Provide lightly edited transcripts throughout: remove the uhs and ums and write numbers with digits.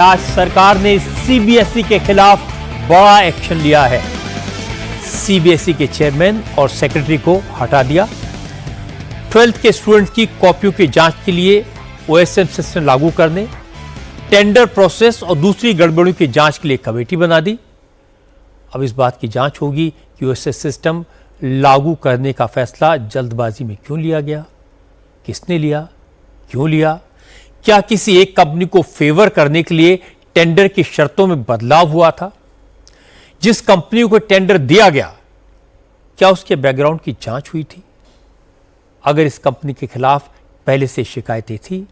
आज सरकार ने सीबीएसई के खिलाफ बड़ा एक्शन लिया है। सीबीएसई के चेयरमैन और सेक्रेटरी को हटा दिया। 12th के स्टूडेंट्स की कॉपियों की जांच के लिए ओएसएम सिस्टम लागू करने, टेंडर प्रोसेस और दूसरी गड़बड़ियों की जांच के लिए कमेटी बना दी। अब इस बात की जांच होगी कि ओएसएम सिस्टम लागू करने का फैसला जल्दबाजी में क्यों लिया गया, किसने लिया, क्यों लिया, क्या किसी एक कंपनी को फेवर करने के लिए टेंडर की शर्तों में बदलाव हुआ था। जिस कंपनी को टेंडर दिया गया, क्या उसके बैकग्राउंड की जांच हुई थी। अगर इस कंपनी के खिलाफ पहले से शिकायतें थी,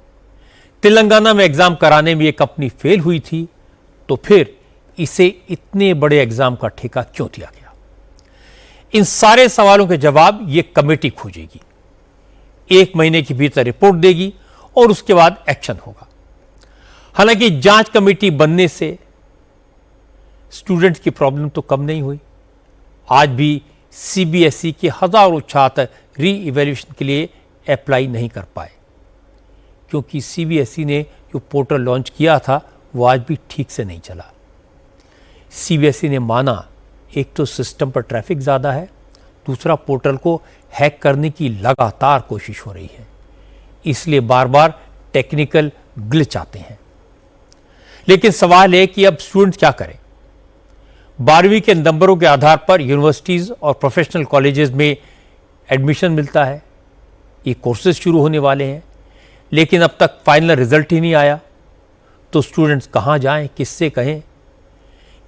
तेलंगाना में एग्जाम कराने में यह कंपनी फेल हुई थी, तो फिर इसे इतने बड़े एग्जाम का ठेका क्यों दिया गया। इन सारे सवालों के जवाब यह कमेटी खोजेगी, 1 महीने के भीतर रिपोर्ट देगी और उसके बाद एक्शन होगा। हालांकि जांच कमेटी बनने से स्टूडेंट्स की प्रॉब्लम तो कम नहीं हुई। आज भी सीबीएसई के हजारों छात्र री इवैल्यूएशन के लिए अप्लाई नहीं कर पाए, क्योंकि सीबीएसई ने जो पोर्टल लॉन्च किया था वो आज भी ठीक से नहीं चला। सीबीएसई ने माना, एक तो सिस्टम पर ट्रैफिक ज्यादा है, दूसरा पोर्टल को हैक करने की लगातार कोशिश हो रही है, इसलिए बार बार टेक्निकल ग्लिच आते हैं। लेकिन सवाल है कि अब स्टूडेंट क्या करें। 12वीं के नंबरों के आधार पर यूनिवर्सिटीज और प्रोफेशनल कॉलेजेस में एडमिशन मिलता है, ये कोर्सेज शुरू होने वाले हैं, लेकिन अब तक फाइनल रिजल्ट ही नहीं आया, तो स्टूडेंट्स कहां जाएं, किससे कहें।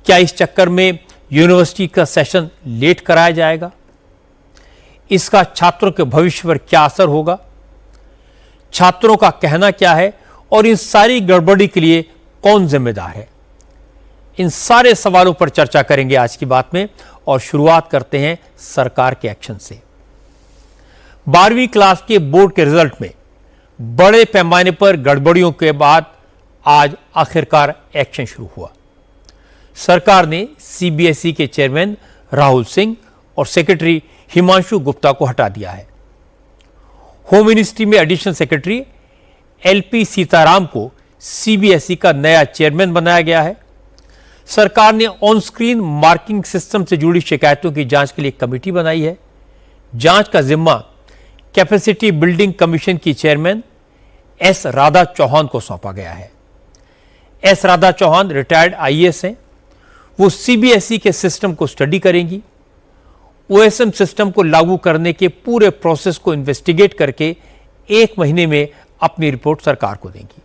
क्या इस चक्कर में यूनिवर्सिटी का सेशन लेट कराया जाएगा, इसका छात्रों के भविष्य पर क्या असर होगा, छात्रों का कहना क्या है और इन सारी गड़बड़ी के लिए कौन जिम्मेदार है। इन सारे सवालों पर चर्चा करेंगे आज की बात में, और शुरुआत करते हैं सरकार के एक्शन से। 12वीं क्लास के बोर्ड के रिजल्ट में बड़े पैमाने पर गड़बड़ियों के बाद आज आखिरकार एक्शन शुरू हुआ। सरकार ने सीबीएसई के चेयरमैन राहुल सिंह और सेक्रेटरी हिमांशु गुप्ता को हटा दिया है। होम मिनिस्ट्री में एडिशनल सेक्रेटरी एलपी सीताराम को सीबीएसई का नया चेयरमैन बनाया गया है। सरकार ने ऑन स्क्रीन मार्किंग सिस्टम से जुड़ी शिकायतों की जांच के लिए कमेटी बनाई है। जांच का जिम्मा कैपेसिटी बिल्डिंग कमीशन की चेयरमैन एस राधा चौहान को सौंपा गया है। S Radha Chauhan retired IAS हैं। वो सीबीएसई के सिस्टम को स्टडी करेंगी, ओएसएम सिस्टम को लागू करने के पूरे प्रोसेस को इन्वेस्टिगेट करके 1 महीने में अपनी रिपोर्ट सरकार को देंगी।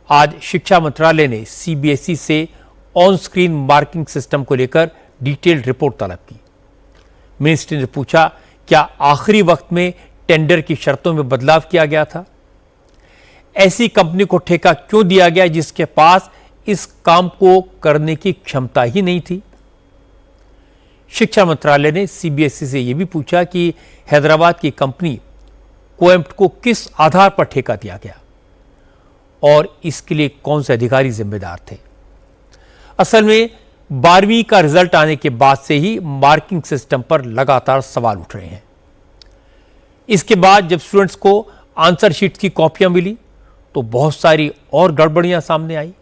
आज शिक्षा मंत्रालय ने सीबीएसई से ऑन स्क्रीन मार्किंग सिस्टम को लेकर डिटेल्ड रिपोर्ट तलब की। मिनिस्ट्री ने पूछा, क्या आखिरी वक्त में टेंडर की शर्तों में बदलाव किया गया था। ऐसी कंपनी को ठेका क्यों दिया गया जिसके पास इस काम को करने की क्षमता ही नहीं थी। शिक्षा मंत्रालय ने सीबीएसई से यह भी पूछा कि हैदराबाद की कंपनी कोएम्प्ट को किस आधार पर ठेका दिया गया और इसके लिए कौन से अधिकारी जिम्मेदार थे। असल में 12वीं का रिजल्ट आने के बाद से ही मार्किंग सिस्टम पर लगातार सवाल उठ रहे हैं। इसके बाद जब स्टूडेंट्स को आंसर शीट की कॉपियां मिली तो बहुत सारी और गड़बड़ियां सामने आई।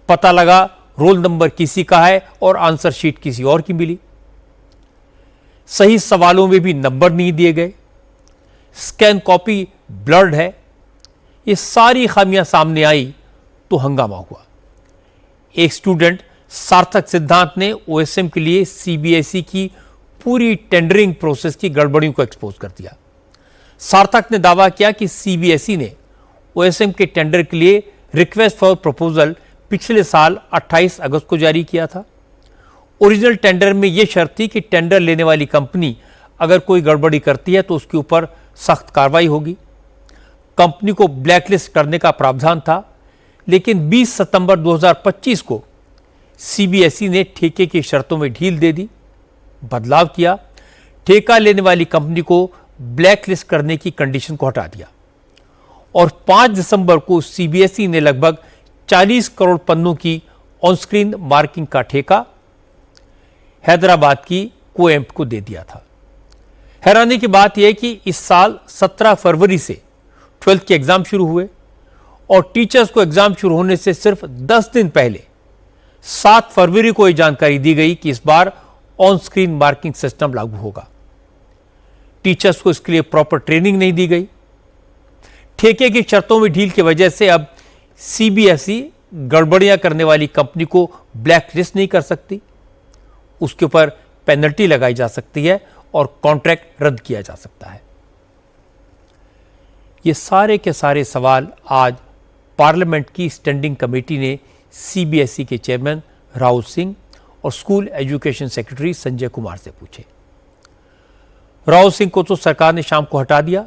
पता लगा रोल नंबर किसी का है और आंसर शीट किसी और की मिली। सही सवालों में भी नंबर नहीं दिए गए, स्कैन कॉपी ब्लर्ड है। ये सारी खामियां सामने आई तो हंगामा हुआ। एक स्टूडेंट सार्थक सिद्धांत ने ओएसएम के लिए सीबीएसई की पूरी टेंडरिंग प्रोसेस की गड़बड़ियों को एक्सपोज कर दिया। सार्थक ने दावा किया कि सीबीएसई ने ओएसएम के टेंडर के लिए रिक्वेस्ट फॉर प्रपोजल पिछले साल 28 अगस्त को जारी किया था। ओरिजिनल टेंडर में यह शर्त थी कि टेंडर लेने वाली कंपनी अगर कोई गड़बड़ी करती है तो उसके ऊपर सख्त कार्रवाई होगी। कंपनी को ब्लैकलिस्ट करने का प्रावधान था, लेकिन 20 सितंबर 2025 को सीबीएसई ने ठेके की शर्तों में ढील दे दी, बदलाव किया। ठेका लेने वाली कंपनी को ब्लैकलिस्ट करने की कंडीशन को हटा दिया और 5 दिसंबर को सीबीएसई ने लगभग 40 करोड़ पन्नों की ऑन स्क्रीन मार्किंग का ठेका हैदराबाद की कोएम्प्ट को दे दिया था। हैरानी की बात यह है कि इस साल 17 फरवरी से 12th के एग्जाम शुरू हुए और टीचर्स को एग्जाम शुरू होने से सिर्फ 10 दिन पहले 7 फरवरी को यह जानकारी दी गई कि इस बार ऑन स्क्रीन मार्किंग सिस्टम लागू होगा। टीचर्स को इसके लिए प्रॉपर ट्रेनिंग नहीं दी गई। ठेके की शर्तों में ढील की वजह से अब सीबीएसई गड़बड़ियां करने वाली कंपनी को ब्लैक लिस्ट नहीं कर सकती, उसके ऊपर पेनल्टी लगाई जा सकती है और कॉन्ट्रैक्ट रद्द किया जा सकता है। ये सारे के सारे सवाल आज पार्लियामेंट की स्टैंडिंग कमेटी ने सीबीएसई के चेयरमैन राहुल सिंह और school education secretary Sanjay Kumar से पूछे। राहुल सिंह को तो सरकार ने शाम को हटा दिया,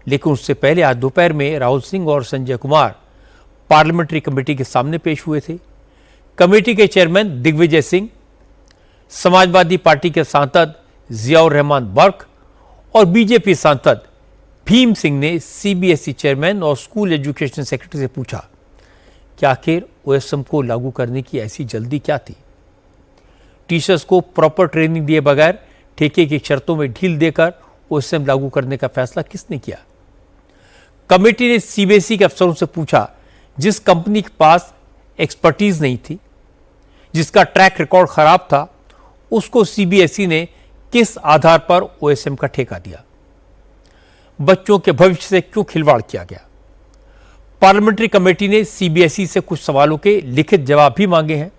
लेकिन उससे पहले आज दोपहर में राहुल सिंह और संजय कुमार पार्लियामेंट्री कमेटी के सामने पेश हुए थे। कमेटी के चेयरमैन दिग्विजय सिंह, समाजवादी पार्टी के सांसद जियाउर रहमान बर्क और बीजेपी सांसद भीम सिंह ने सीबीएसई चेयरमैन और स्कूल एजुकेशन सेक्रेटरी से पूछा कि आखिर ओएसएम को लागू करने की ऐसी जल्दी क्या थी। टीचर्स को प्रॉपर ट्रेनिंग दिए बगैर ठेके की शर्तों में ढील देकर ओएसएम लागू करने का फैसला किसने किया। कमेटी ने सीबीएसई के अफसरों से पूछा, जिस कंपनी के पास एक्सपर्टीज नहीं थी, जिसका ट्रैक रिकॉर्ड खराब था, उसको सीबीएसई ने किस आधार पर ओएसएम का ठेका दिया। बच्चों के भविष्य से क्यों खिलवाड़ किया गया। पार्लियामेंट्री कमेटी ने सीबीएसई से कुछ सवालों के लिखित जवाब भी मांगे हैं।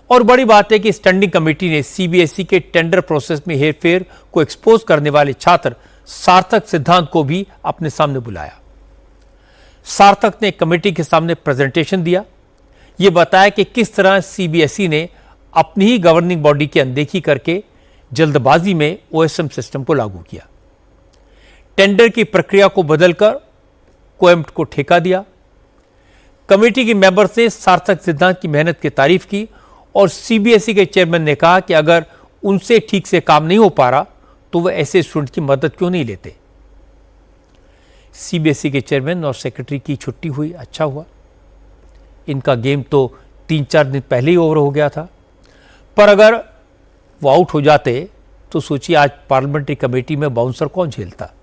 और बड़ी बात है कि स्टैंडिंग कमेटी ने सीबीएसई के टेंडर प्रोसेस में हेरफेर को एक्सपोज करने वाले छात्र सार्थक सिद्धांत को भी अपने सामने बुलाया। सार्थक ने कमेटी के सामने प्रेजेंटेशन दिया। यह बताया कि किस तरह सीबीएसई ने अपनी ही गवर्निंग बॉडी की अनदेखी करके जल्दबाजी में ओएसएम सिस्टम को लागू किया। टेंडर की प्रक्रिया को बदलकर कोएम्प्ट को ठेका दिया। कमेटी के मेंबर्स ने सार्थक सिद्धांत की मेहनत की तारीफ की और सीबीएसई के चेयरमैन ने कहा कि अगर उनसे ठीक से काम नहीं हो पा रहा तो वह ऐसे स्टूडेंट की मदद क्यों नहीं लेते। सीबीएसई के चेयरमैन और सेक्रेटरी की छुट्टी हुई, अच्छा हुआ। इनका गेम तो 3-4 दिन पहले ही ओवर हो गया था, पर अगर वो आउट हो जाते तो सोचिए आज पार्लियामेंट्री कमेटी में बाउंसर कौन झेलता।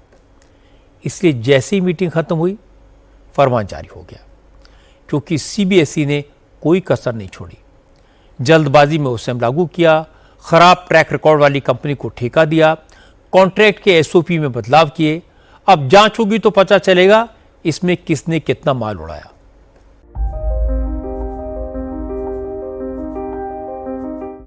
इसलिए जैसे ही मीटिंग खत्म हुई, फरमान जारी हो गया, क्योंकि सीबीएसई ने कोई कसर नहीं छोड़ी। जल्दबाजी में ओएसएम लागू किया, खराब ट्रैक रिकॉर्ड वाली कंपनी को ठेका दिया, कॉन्ट्रैक्ट के एसओपी में बदलाव किए। अब जांच होगी तो पता चलेगा इसमें किसने कितना माल उड़ाया।